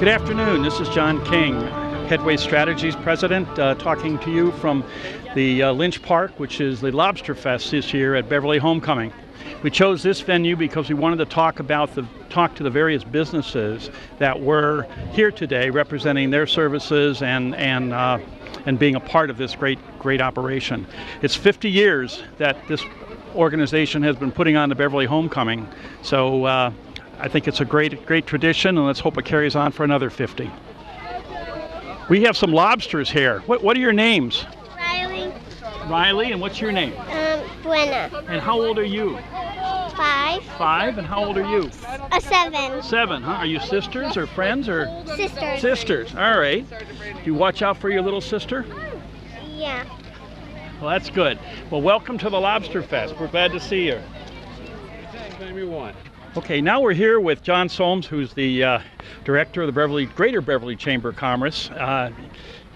Good afternoon. This is John King, Headway Strategies President, talking to you from the Lynch Park, which is the Lobsterfest this year at Beverly Homecoming. We chose this venue because we wanted to talk to the various businesses that were here today, representing their services and being a part of this great operation. It's 50 years that this organization has been putting on the Beverly Homecoming, so I think it's a great tradition, and let's hope it carries on for another 50. We have some lobsters here. What are your names? Riley. Riley, and what's your name? Buena. And how old are you? 5. 5, and how old are you? 7. 7, huh? Are you sisters or friends or? Sisters. Sisters, all right. Do you watch out for your little sister? Yeah. Well, that's good. Well, welcome to the Lobster Fest. We're glad to see you. Anytime you want. Okay, now we're here with John Soames, who's the director of the Greater Beverly Chamber of Commerce,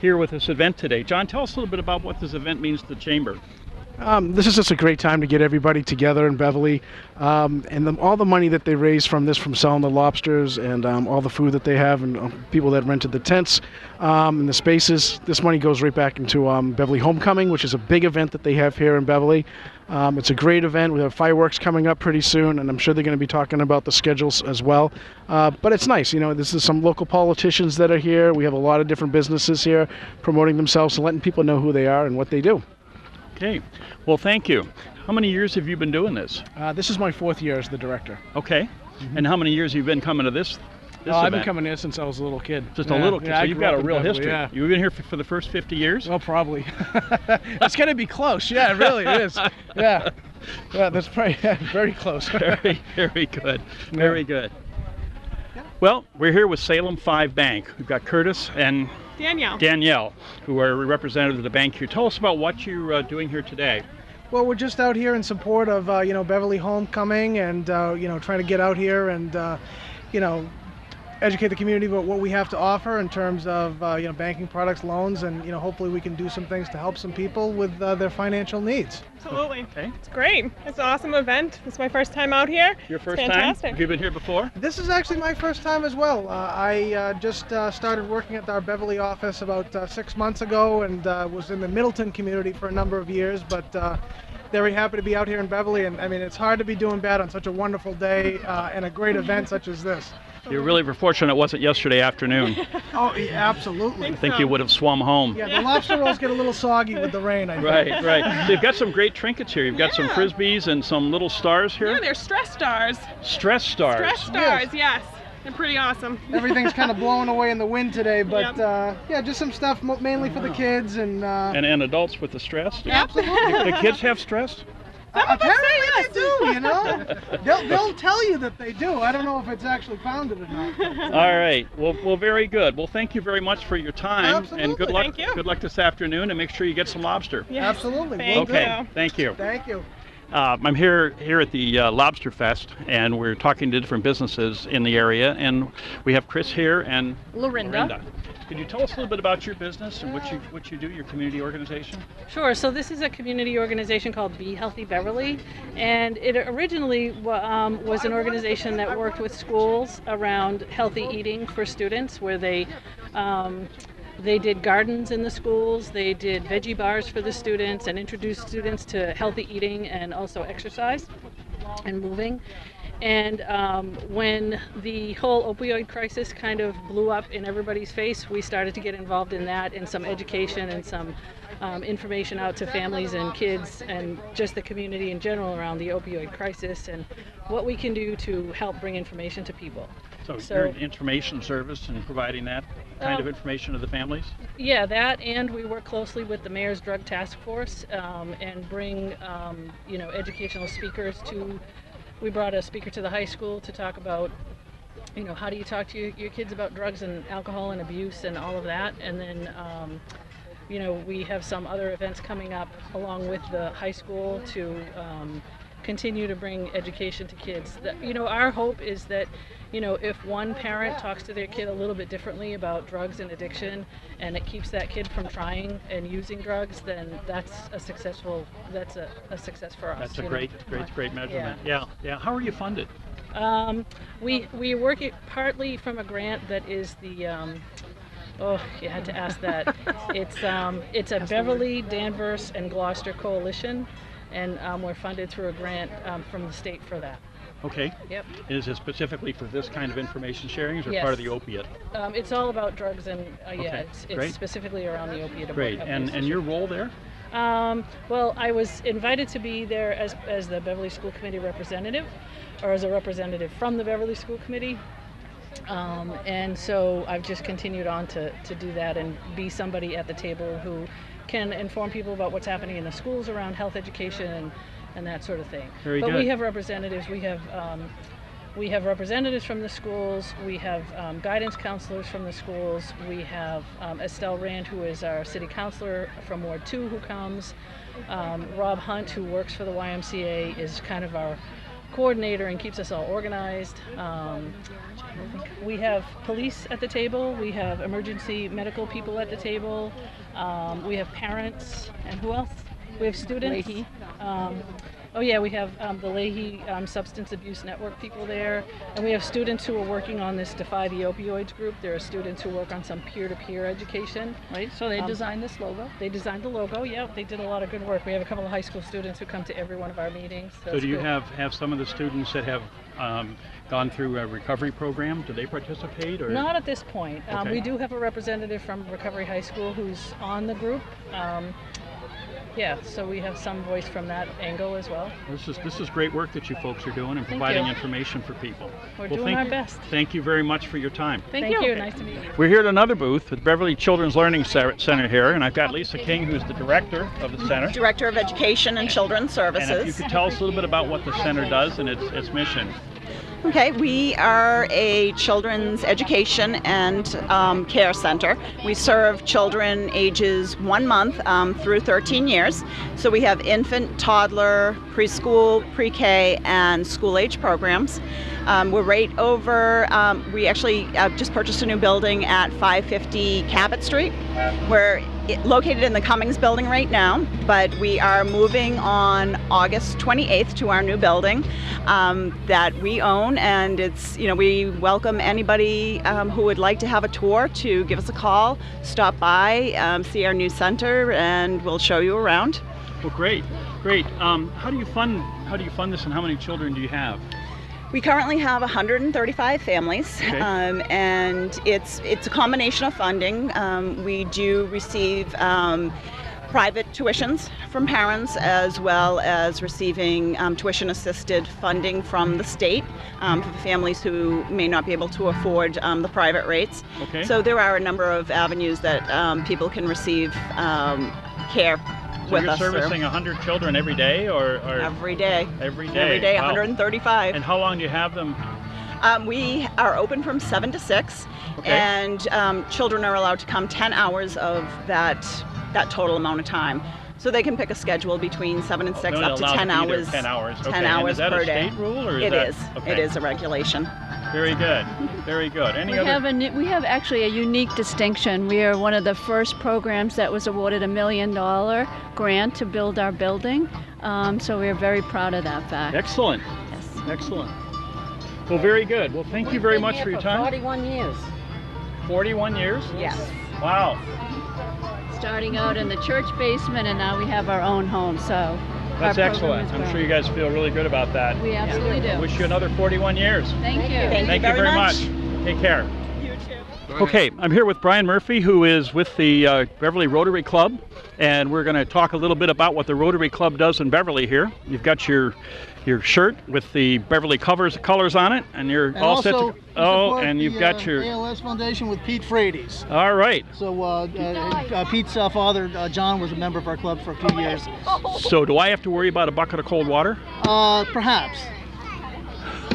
here with this event today. John, tell us a little bit about what this event means to the Chamber. This is just a great time to get everybody together in Beverly, and all the money that they raise from selling the lobsters and all the food that they have and people that rented the tents and the spaces, this money goes right back into Beverly Homecoming, which is a big event that they have here in Beverly. It's a great event. We have fireworks coming up pretty soon, and I'm sure they're going to be talking about the schedules as well. But it's nice, this is some local politicians that are here. We have a lot of different businesses here promoting themselves and letting people know who they are and what they do. Okay, well, thank you. How many years have you been doing this? This is my 4th year as the director. Okay, and how many years have you been coming to this I've event? been coming here since I was a little kid. Just a little kid, so you've got a real history. Yeah. You've been here for the first 50 years? Well, probably. It's going to be close. Yeah, it really is. Yeah, that's probably very close. Very good. Very good. Well, we're here with Salem 5 Bank. We've got Curtis and Danielle, who are representatives of the bank here. Tell us about what you're doing here today. Well, we're just out here in support of Beverly Homecoming, and trying to get out here and educate the community about what we have to offer in terms of banking products, loans, and hopefully we can do some things to help some people with their financial needs. Absolutely. Okay. It's great. It's an awesome event. It's my first time out here. Your first it's fantastic. time? Have you been here before? This is actually my first time as well. I just started working at our Beverly office about 6 months ago, and was in the Middleton community for a number of years, but very happy to be out here in Beverly, and I mean, it's hard to be doing bad on such a wonderful day and a great event such as this. You're really fortunate it wasn't yesterday afternoon. Oh, yeah, absolutely. I think you would have swum home. Yeah, the lobster rolls get a little soggy with the rain, I think. Right. So you've got some great trinkets here. You've got some Frisbees and some little stars here. Yeah, they're stress stars. Stress stars. Stress stars, yes. They're pretty awesome. Everything's kind of blowing away in the wind today, but yeah, just some stuff mainly for the kids and adults with the stress. Yeah, absolutely. The kids have stress? Apparently they do, They'll tell you that they do. I don't know if it's actually founded or not. All right. Well, very good. Well, thank you very much for your time. Absolutely. And good luck. Thank you. Good luck this afternoon, and make sure you get some lobster. Yes. Absolutely. Thank Okay. you. Thank you. Thank you. I'm here at the Lobster Fest, and we're talking to different businesses in the area, and we have Chris here and Lorinda. Could you tell us a little bit about your business and what you do, your community organization? Sure. So this is a community organization called Be Healthy Beverly, and it originally was an organization that worked with schools around healthy eating for students, where they did gardens in the schools, they did veggie bars for the students, and introduced students to healthy eating and also exercise and moving. And when the whole opioid crisis kind of blew up in everybody's face, we started to get involved in that, and some education and some information out to families and kids and just the community in general around the opioid crisis and what we can do to help bring information to people. So you're an information service and providing that kind of information to the families? Yeah, that, and we work closely with the Mayor's Drug Task Force and bring educational speakers to. We brought a speaker to the high school to talk about, how do you talk to your kids about drugs and alcohol and abuse and all of that. And then, we have some other events coming up along with the high school to continue to bring education to kids. Our hope is that, if one parent talks to their kid a little bit differently about drugs and addiction, and it keeps that kid from trying and using drugs, then that's a success for us. That's a great measurement. Yeah. How are you funded? We work it partly from a grant that is the oh, you had to ask that. It's a Beverly, Danvers, and Gloucester coalition, and we're funded through a grant from the state for that. Okay. Yep. Is it specifically for this kind of information sharing, or Yes. part of the opiate? It's all about drugs, and Okay, it's great. specifically around the opiate. Great. And your role there? Well, I was invited to be there as the Beverly School Committee representative, or as a representative from the Beverly School Committee. And so I've just continued on to do that and be somebody at the table who can inform people about what's happening in the schools around health education and that sort of thing. Very but good. we have representatives. We have representatives from the schools. We have guidance counselors from the schools. We have Estelle Rand, who is our city councilor from Ward 2, who comes. Rob Hunt, who works for the YMCA, is kind of our coordinator and keeps us all organized. We have police at the table. We have emergency medical people at the table. We have parents, and who else? We have students. Leahy. Oh yeah, we have the Leahy Substance Abuse Network people there, and we have students who are working on this Defy the Opioids group. There are students who work on some peer-to-peer education. Right, so they designed this logo. They designed the logo. Yeah, they did a lot of good work. We have a couple of high school students who come to every one of our meetings. So do you have some of the students that have gone through a recovery program? Do they participate? Or? Not at this point. Okay. We do have a representative from Recovery High School who's on the group. Yeah, so we have some voice from that angle as well. This is great work that you folks are doing and Thank providing you. information for people. We're doing our best. Thank you very much for your time. Thank you. Nice to meet you. We're here at another booth at Beverly Children's Learning Center here, and I've got Lisa King, who's the director of the center. Director of Education and Children's Services. And if you could tell us a little bit about what the center does and its mission. Okay, we are a children's education and care center. We serve children ages 1 month through 13 years. So we have infant, toddler, preschool, pre-K, and school-age programs. We're right over, we actually just purchased a new building at 550 Cabot Street. We're located in the Cummings building right now, but we are moving on August 28th to our new building that we own, and it's, we welcome anybody who would like to have a tour to give us a call, stop by, see our new center, and we'll show you around. Well, great. How do you fund this, and how many children do you have? We currently have 135 families, Okay. and it's a combination of funding. We do receive private tuitions from parents, as well as receiving tuition-assisted funding from the state for families who may not be able to afford the private rates. Okay. So there are a number of avenues that people can receive care. So you're servicing 100 children every day, or every day. Every day. Every day, Wow. 135. And how long do you have them? We are open from 7 to 6, Okay. and children are allowed to come 10 hours of that total amount of time. So they can pick a schedule between 7 and 6, They're up to allowed 10 be there hours. 10 hours. 10 Okay. And hours is that per a day. state rule, or is It that? is. Okay. It is a regulation. Very good. Very good. Any other? We have actually a unique distinction. We are one of the first programs that was awarded $1 million grant to build our building. So we're very proud of that fact. Excellent. Yes. Excellent. Well, very good. Well, thank you very much for your time. 41 years. 41 years? Yes. Wow. Starting out in the church basement, and now we have our own home. So That's our program excellent. is I'm growing. sure you guys feel really good about that. We absolutely do. Wish you another 41 years. Thank you. Thank you very much. Take care. Okay, I'm here with Brian Murphy, who is with the Beverly Rotary Club, and we're going to talk a little bit about what the Rotary Club does in Beverly here. You've got your shirt with the Beverly colors on it, and you're all set to. Oh, and you've got your ALS Foundation with Pete Frades. All right. So Pete's father, John, was a member of our club for a few years. So do I have to worry about a bucket of cold water? Perhaps.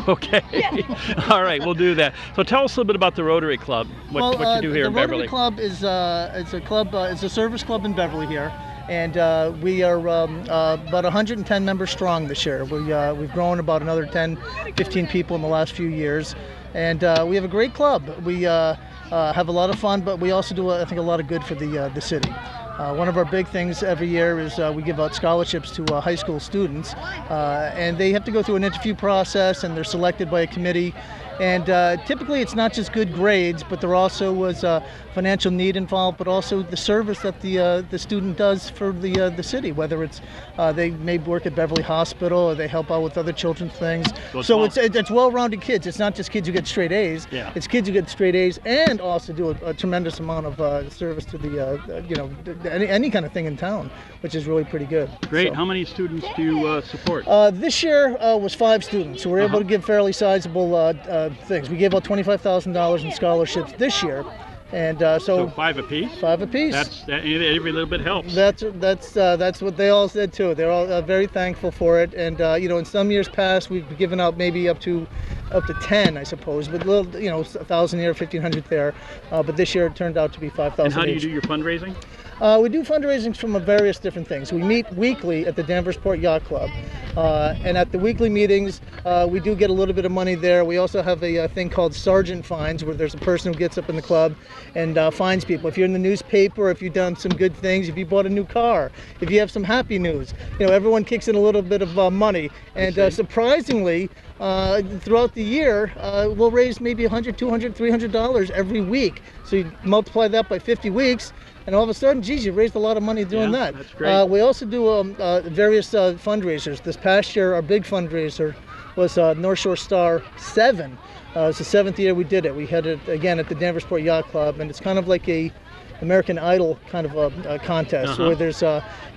Okay. All right, we'll do that. So tell us a little bit about the Rotary Club. What you do here in Beverly. The Rotary Club is it's a club. It's a service club in Beverly here, and we are about 110 members strong this year. We've grown about another 10, 15 people in the last few years, and we have a great club. We have a lot of fun, but we also do I think a lot of good for the city. One of our big things every year is we give out scholarships to high school students, and they have to go through an interview process, and they're selected by a committee. And typically it's not just good grades, but there also was financial need involved, but also the service that the student does for the city, whether it's they may work at Beverly Hospital or they help out with other children's things. So it's well-rounded kids. It's not just kids who get straight A's. Yeah. It's kids who get straight A's and also do a tremendous amount of service to the any kind of thing in town, which is really pretty good. Great. So, How many students do you support? this year was 5 students, so we're able to give fairly sizable things. We gave out $25,000 in scholarships this year, and so 5 apiece. 5 apiece. Every little bit helps. That's what they all said too. They're all very thankful for it, and in some years past we've given out maybe up to 10, I suppose, but little, 1,000 here, 1,500 there. But this year it turned out to be 5,000. And how do you each. do your fundraising? We do fundraisings from various different things. We meet weekly at the Danversport Yacht Club, and at the weekly meetings, we do get a little bit of money there. We also have a thing called Sergeant Fines, where there's a person who gets up in the club and fines people. If you're in the newspaper, if you've done some good things, if you bought a new car, if you have some happy news, everyone kicks in a little bit of money. And surprisingly, throughout the year, we'll raise maybe $100, $200, $300 every week. So you multiply that by 50 weeks, and all of a sudden, geez, you raised a lot of money doing that. That's great. We also do various fundraisers. This past year, our big fundraiser was North Shore Star 7. It's the 7th year we did it. We had it again at the Danversport Yacht Club, and it's kind of like a American Idol kind of a contest where there's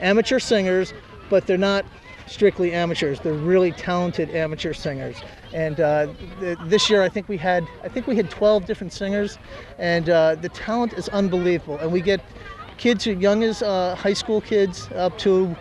amateur singers, but they're not strictly amateurs. They're really talented amateur singers. And this year I think we had 12 different singers, and the talent is unbelievable. And we get kids as young as high school kids up to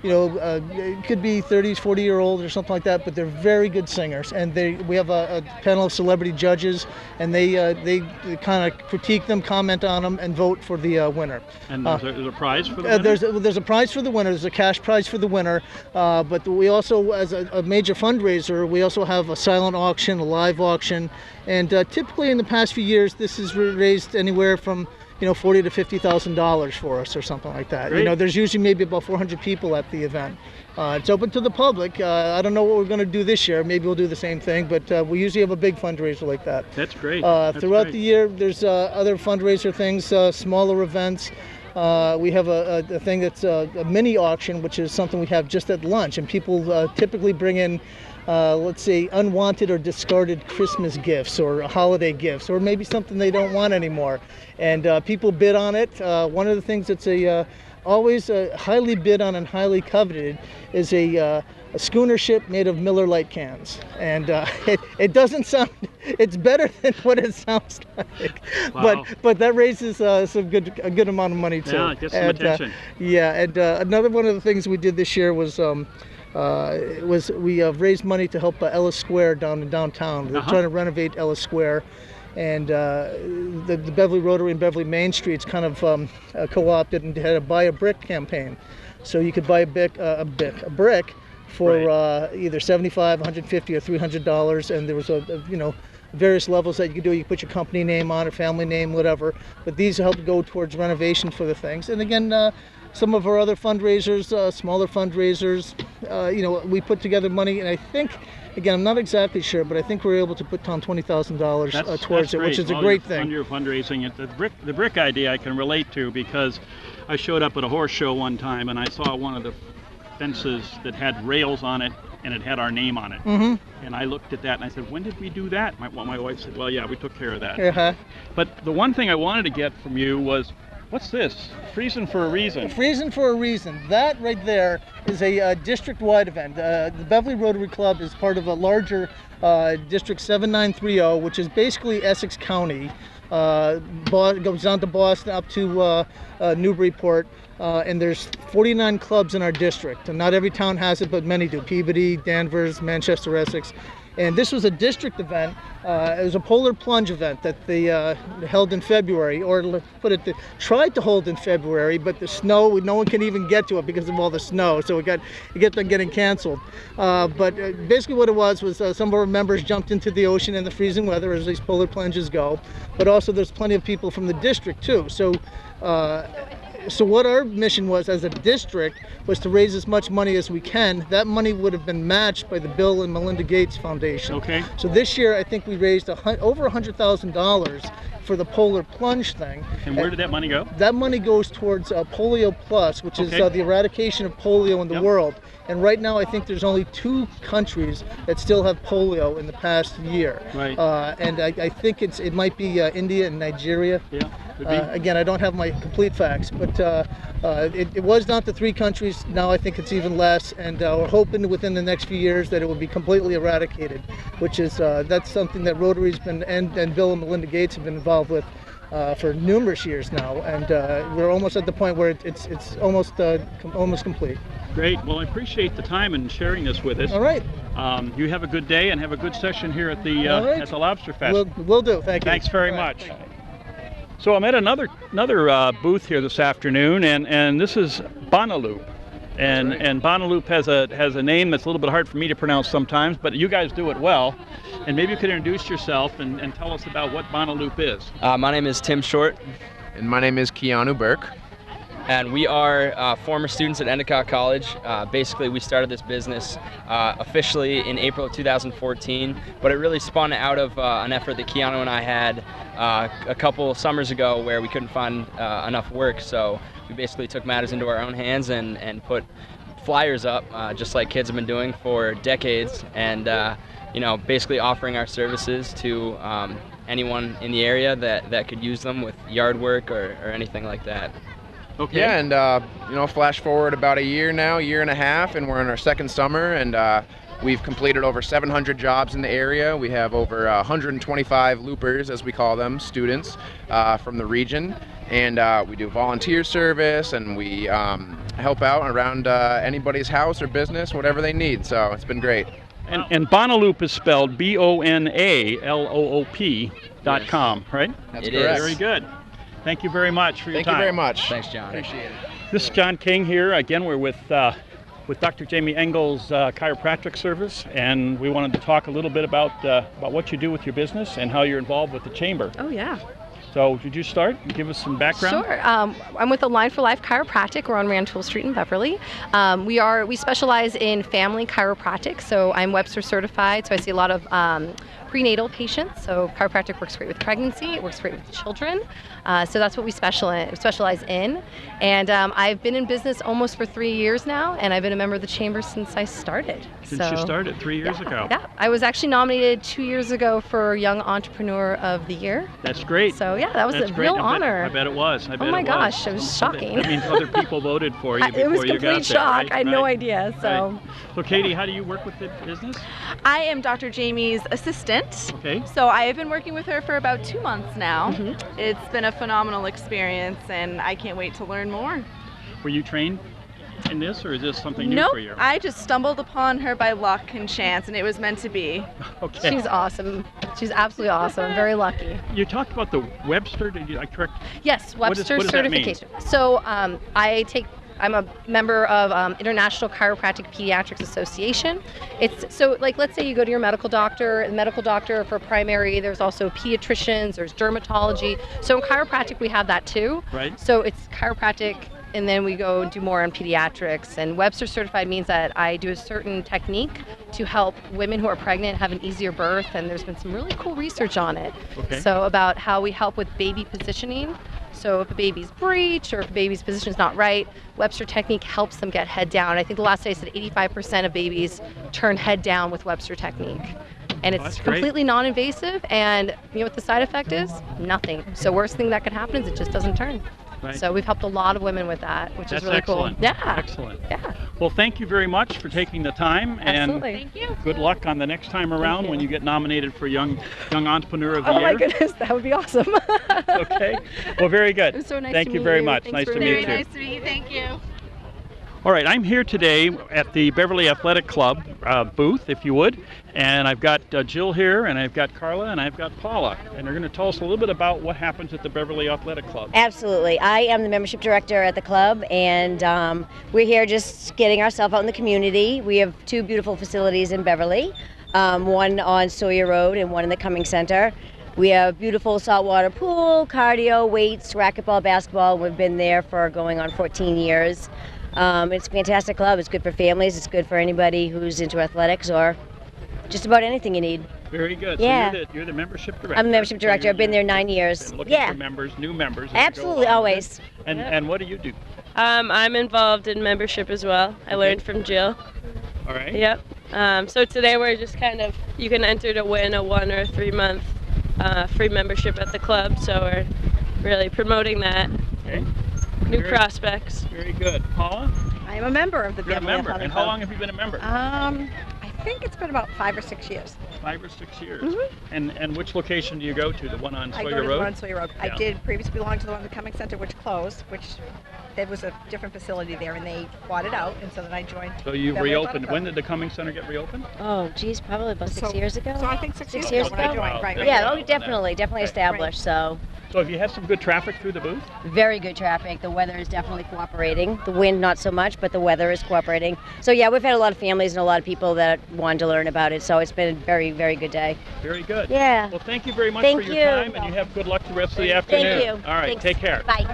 it could be 30s, 40-year-olds or something like that, but they're very good singers. And we have a panel of celebrity judges, and they kind of critique them, comment on them, and vote for the winner. And there's a prize for the winner? There's a prize for the winner. There's a cash prize for the winner. But we also, as a major fundraiser, we also have a silent auction, a live auction. And typically in the past few years, this has raised anywhere from $40,000 to $50,000 for us or something like that. Great. There's usually maybe about 400 people at the event. It's open to the public. I don't know what we're going to do this year. Maybe we'll do the same thing, but we usually have a big fundraiser like that. That's great. Throughout the year, there's other fundraiser things, smaller events. We have a thing that's a mini auction, which is something we have just at lunch, and people typically bring in let's say unwanted or discarded Christmas gifts or holiday gifts, or maybe something they don't want anymore, and people bid on it. One of the things that's always highly bid on and highly coveted is a schooner ship made of Miller Lite cans, and it doesn't sound, it's better than what it sounds like. Wow. But that raises a good amount of money too. Yeah, it gets some attention. Another one of the things we did this year was we raised money to help Ellis Square down in downtown. They're trying to renovate Ellis Square, and the Beverly Rotary and Beverly Main Streets kind of co-opted and had a buy a brick campaign. So you could buy a brick for either $75, $150, or $300, and there was various levels that you could do. You could put your company name on it, family name, whatever. But these help go towards renovation for the things. And again, some of our other fundraisers, smaller fundraisers, we put together money, and I think, again, I'm not exactly sure, but I think we're able to put down $20,000 towards it, which is a great thing. On your fundraising, the brick idea I can relate to, because I showed up at a horse show one time and I saw one of the fences that had rails on it, and it had our name on it. Mm-hmm. And I looked at that and I said, when did we do that? My wife said, well, yeah, we took care of that. Uh-huh. But the one thing I wanted to get from you was, what's this? Freezing for a Reason. Freezing for a Reason. That right there is a district-wide event. The Beverly Rotary Club is part of a larger District 7930, which is basically Essex County. Goes down to Boston, up to Newburyport, and there's 49 clubs in our district. And not every town has it, but many do. Peabody, Danvers, Manchester, Essex. And this was a district event. It was a polar plunge event that they held in February, or let's put it, they tried to hold in February, but the snow, no one can even get to it because of all the snow, so it kept on getting canceled. But basically what it was some of our members jumped into the ocean in the freezing weather, as these polar plunges go, but also there's plenty of people from the district too. So So what our mission was as a district was to raise as much money as we can. That money would have been matched by the Bill and Melinda Gates Foundation. Okay. So this year I think we raised over $100,000 for the Polar Plunge thing. And where did that money go? That money goes towards Polio Plus, which is the eradication of polio in the world. And right now I think there's only 2 countries that still have polio in the past year. Right. And I think it might be India and Nigeria. Yeah. Could be. Again, I don't have my complete facts, but it was not the 3 countries. Now I think it's even less, and we're hoping within the next few years that it will be completely eradicated, which is that's something that Rotary's been and Bill and Melinda Gates have been involved with for numerous years now, and we're almost at the point where it's almost complete. Great. Well, I appreciate the time and sharing this with us. All right. You have a good day and have a good session here at the at the Lobster Fest. Will do. Thank you. Thanks very much. So I'm at another booth here this afternoon, and this is Bonaloop. And Bonaloop has a name that's a little bit hard for me to pronounce sometimes, but you guys do it well. And maybe you could introduce yourself and tell us about what Bonaloop is. My name is Tim Short. And my name is Keanu Burke. And we are former students at Endicott College. Basically, we started this business officially in April of 2014, but it really spun out of an effort that Keanu and I had a couple summers ago where we couldn't find enough work. So we basically took matters into our own hands and put flyers up, just like kids have been doing for decades, and basically offering our services to anyone in the area that could use them with yard work or anything like that. Okay. Yeah, and flash forward about a year and a half, and we're in our second summer, and we've completed over 700 jobs in the area. We have over 125 loopers, as we call them, students from the region, and we do volunteer service, and we help out around anybody's house or business, whatever they need. So it's been great. And Bonaloop is spelled BONALOOP.com, right? That's It correct. is. Very good. Thank you very much for your time. Thank you very much. Thanks, John. Appreciate it. This is John King here. Again, we're with Dr. Jamie Engel's chiropractic service, and we wanted to talk a little bit about what you do with your business and how you're involved with the chamber. Oh, yeah. So, did you start? Give us some background. Sure. I'm with the Line for Life Chiropractic. We're on Rantoul Street in Beverly. We specialize in family chiropractic, so I'm Webster certified, so I see a lot of prenatal patients. So chiropractic works great with pregnancy. It works great with children. So that's what we specialize in. And I've been in business almost for 3 years now, and I've been a member of the chamber since I started. Since you started 3 years ago. Yeah, I was actually nominated 2 years ago for Young Entrepreneur of the Year. That's great. So yeah, that was That's a great. real honor. I bet it was. I bet Oh my it gosh, was. it was shocking. That means other people voted for you before It was you got there. complete shock. Right? I had no Right. idea. So. Right. So Katie, how do you work with the business? I am Dr. Jamie's assistant. Okay. So I have been working with her for about 2 months now. Mm-hmm. It's been a phenomenal experience, and I can't wait to learn more. Were you trained in this, or is this something new Nope, for you? I just stumbled upon her by luck and chance, and it was meant to be. Okay. She's awesome. She's absolutely awesome. I'm very lucky. You talked about the Webster. Did you correct? Yes, What does Webster that mean? certification. So I'm a member of International Chiropractic Pediatrics Association. It's so like let's say you go to your medical doctor for primary. There's also pediatricians. There's dermatology. So in chiropractic we have that too. Right. So it's chiropractic, and then we go do more on pediatrics. And Webster certified means that I do a certain technique to help women who are pregnant have an easier birth. And there's been some really cool research on it. Okay. So about how we help with baby positioning. So if a baby's breech or if a baby's position is not right, Webster technique helps them get head down. I think the last day I said 85% of babies turn head down with Webster technique. And it's that's great. completely non-invasive, and you know what the side effect is? Nothing. So worst thing that could happen is it just doesn't turn. Right. So we've helped a lot of women with that, which That's is really excellent. cool. Yeah. Excellent. Yeah. Well, thank you very much for taking the time, Absolutely. and Thank you. good luck on the next time around you. when you get nominated for Young Entrepreneur of the Oh Year. my goodness, that would be awesome. Okay. Well, very good. It was so nice Thank to you meet very you. much. Thanks Nice for to having meet me. you. Nice to meet you. Thank you. All right, I'm here today at the Beverly Athletic Club booth, if you would, and I've got Jill here, and I've got Carla, and I've got Paula, and they're going to tell us a little bit about what happens at the Beverly Athletic Club. Absolutely. I am the membership director at the club, and we're here just getting ourselves out in the community. We have 2 beautiful facilities in Beverly, one on Sawyer Road and one in the Cumming Center. We have beautiful saltwater pool, cardio, weights, racquetball, basketball. We've been there for going on 14 years. It's a fantastic club. It's good for families. It's good for anybody who's into athletics or just about anything you need. Very good. Yeah. So you're the membership director. I'm the membership director. So I've been there 9 years. been looking Yeah. for members, new members. as you go Absolutely, along. always. And what do you do? I'm involved in membership as well. I learned from Jill. All right. Yep. So today we're just kind of, you can enter to win a 1 or 3 month free membership at the club. So we're really promoting that. Okay. New Very- prospects. Very good. Paula? I am a member of the You're a Beverly member. Athletic And how Club. long have you been a member? I think it's been about 5 or 6 years. 5 or 6 years. Mhm. And which location do you go to? The one on I Sawyer go to the Road? one on Sawyer Road. Yeah. I did previously belong to the one in the Cumming Center, which closed, which there was a different facility there, and they bought it out, and so then I joined. So you Beverly Athletic reopened. Club. When did the Cumming Center get reopened? Oh, geez, probably about 6 years ago. So I think 6 years years ago when I ago. joined, right? Yeah, Wow. oh, definitely established. So So have you had some good traffic through the booth? very good traffic. The weather is definitely cooperating. The wind not so much, but the weather is cooperating. So yeah, we've had a lot of families and a lot of people that wanted to learn about it. So it's been a very, very good day. Very good. Yeah. Well, thank you very much Thank for your you. time, and you have good luck the rest of the afternoon. Thank you. All right, Thanks. take care. Bye.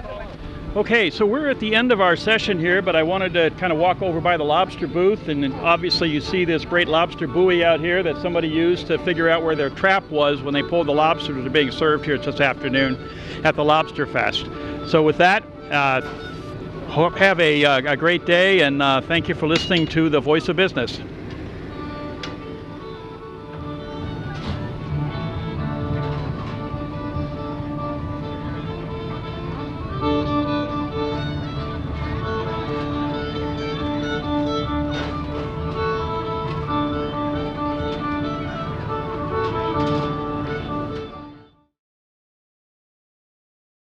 Okay, so we're at the end of our session here, but I wanted to kind of walk over by the lobster booth, and then obviously you see this great lobster buoy out here that somebody used to figure out where their trap was when they pulled the lobsters that are being served here this afternoon at the Lobsterfest. So with that, have a great day, and thank you for listening to The Voice of Business.